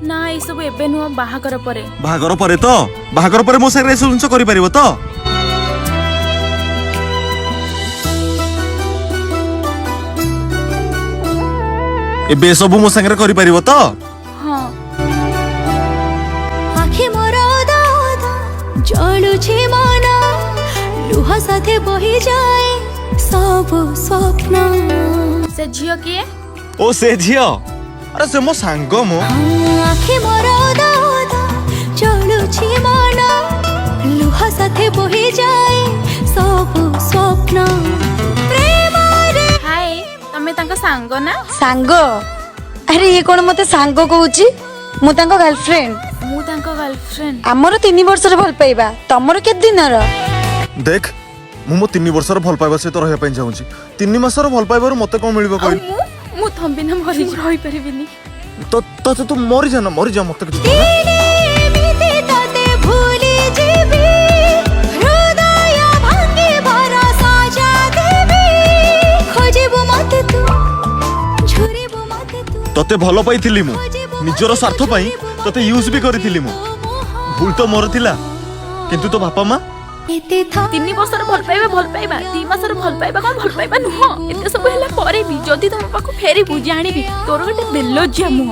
ना ए सब एबे नुह बाहागर परे बाहागर परे मो सागरे एसब जिनिस करि परिबो तो एबे सब मो सागरे करि परिबो तो हां आखि मोर ओदा ओदा जळुछि मन लुह साथे बहि जाए सब स्वप्न से झियो किए ओ से झियो अरे से मो सांग मो आखि मोर ओदा ओदा जळुछि मन लुह साथे बहि जाए सब स्वप्न प्रेम रे हाय तमे तांका सांग ना सांग अरे ये कोन मते सांग कहूची मु तांको गर्लफ्रेंड मु तांका गर्लफ्रेंड हमरो 3 वर्ष रे भल पाइबा तमरो के दिन रो देख मु 3 वर्षर भल पाइबा से तो रहया पई चाहूची 3 मासर भल पाइबार मते कोन मिलबो आ कहि मु थंबी ना मरि रहि परिबिनी तो तू मरि जा मते कुछ एमिति तते भूली जीवी हृदय भांगी भरोसा जा देवी खोजिबो मते तू झुरिबो मते तू तते भलो पाइथिली मु निजर स्वार्थ पई तते यूज भी करिथिली मु भूल तो मोर थिला किंतु तो बापा मां एते था 3 वर्षर भल पाइबा 2 मासर भल पाइबा कोन भल पाइबा नुह एते सब हेला परे भी जदी तम पाको फेरी बु जानिबी तोर गटे बेल्लो ज्या मुह